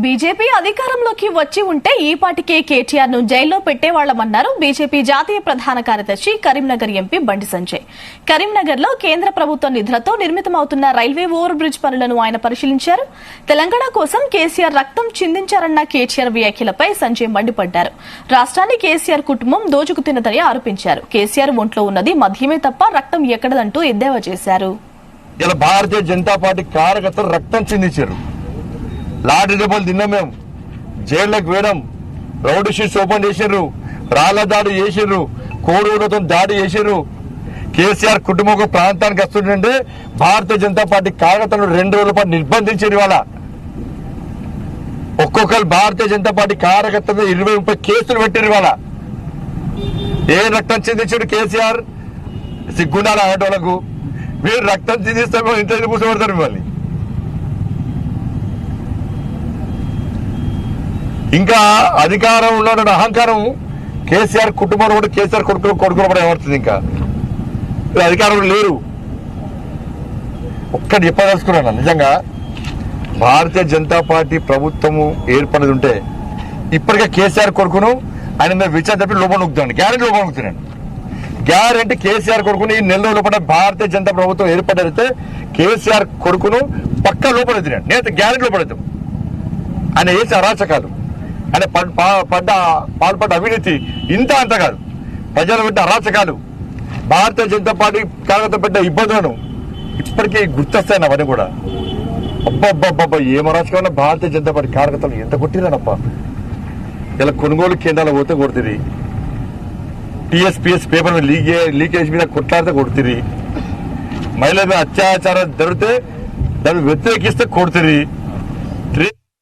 BJP అధికారంలోకి వచ్చి ఉంటే ఈ పాటికే కేటీఆర్ ను జైల్లో పెట్టేవాళ్లమన్నారు బీజేపీ జాతీయ ప్రధాన కార్యదర్శి కరీంనగర్ ఎంపీ బండి సంజయ్. కరీంనగర్ లో కేంద్ర ప్రభుత్వ నిధులతో నిర్మితమవుతున్న రైల్వే ఓవర్ బ్రిడ్జ్ పనులను ఆయన పరిశీలించారు. తెలంగాణ కోసం కేసీఆర్ రక్తం చిందించారన్న కేటీఆర్ వ్యాఖ్యలపై సంజయ్ మండిపడ్డారు. రాష్ట్రాన్ని కేసీఆర్ కుటుంబం దోచుకు తిన్నదని ఆరోపించారు. కేసీఆర్ ఒంట్లో ఉన్నది మద్యమే తప్ప రక్తం ఎక్కడదంటూ ఎద్దేవా చేశారు. భారతీయ జనతా పార్టీ కార్యకర్తలు రక్తం చిందించారు. లాఠీ దెబ్బలు తిన్నాం, మేము జైల్లోకి వేయడం, రౌడీ షీట్స్ ఓపెన్ చేసారు, రాళ్ల దాడి చేసారు, కోడూరుతో దాడి చేసారు. కేసీఆర్ కుటుంబం ఒక ప్రాంతానికి వస్తుంటే భారతీయ జనతా పార్టీ కార్యకర్తలు 2 రోజుల పాటు నిర్బంధించారు. ఇవాళ ఒక్కొక్కరు భారతీయ జనతా పార్టీ కార్యకర్తలు 20-30 కేసులు పెట్టారు. ఇవాళ ఏ రక్తం చిందించాడు కేసీఆర్? సిగ్గుండాల ఆటోలకు మీరు రక్తం చిందిస్తే ఇంట్లో కూర్చోబెడతారు మిమ్మల్ని. ఇంకా అధికారంలో ఉన్న అహంకారం కేసీఆర్ కుటుంబంలో కూడా కేసీఆర్ కొడుకులు కూడా ఏమవుతుంది? ఇంకా అధికారంలో లేరు. ఒక్కటి చెప్పదలుచుకున్నాను, నిజంగా భారతీయ జనతా పార్టీ ప్రభుత్వము ఏర్పడేది ఉంటే ఇప్పటికే కేసీఆర్ కొడుకును ఆయన మీద విచారణ చెప్పి లోపల నొక్కుతాను, గ్యారెంటీ లోపల నొక్కుతున్నాను. గ్యారెంటీ కేసీఆర్ కొడుకుని ఈ 4 రోజుల పాటు భారతీయ జనతా ప్రభుత్వం ఏర్పడితే కేసీఆర్ కొడుకును పక్క లోపడెత్తినాడు. నేను గ్యారెంటీ లోపడతాం. ఆయన చేసే అరాచకాలు, ఆయన పాల్పడ్డ అవినీతి ఇంత అంత కాదు, ప్రజలు పెట్టిన అరాచకాలు, భారతీయ జనతా పార్టీ కార్యకర్త పెట్టిన ఇబ్బందులను ఇప్పటికీ గుర్తొస్తాయి అవన్నీ కూడా. అబ్బబ్బబ్బబ్బా ఏం అరాచకం! భారతీయ జనతా పార్టీ కార్యకర్తలు ఎంత కొట్టిరానప్ప. ఇలా కొనుగోలు కేంద్రాలు పోతే కొడుతుంది, టీఎస్పీఎస్ పేపర్ లీకేజ్ మీద కొట్లాడితే కొడుతుంది, మహిళల మీద అత్యాచారం జరిగితే దాన్ని వ్యతిరేకిస్తే కొడుతుంది.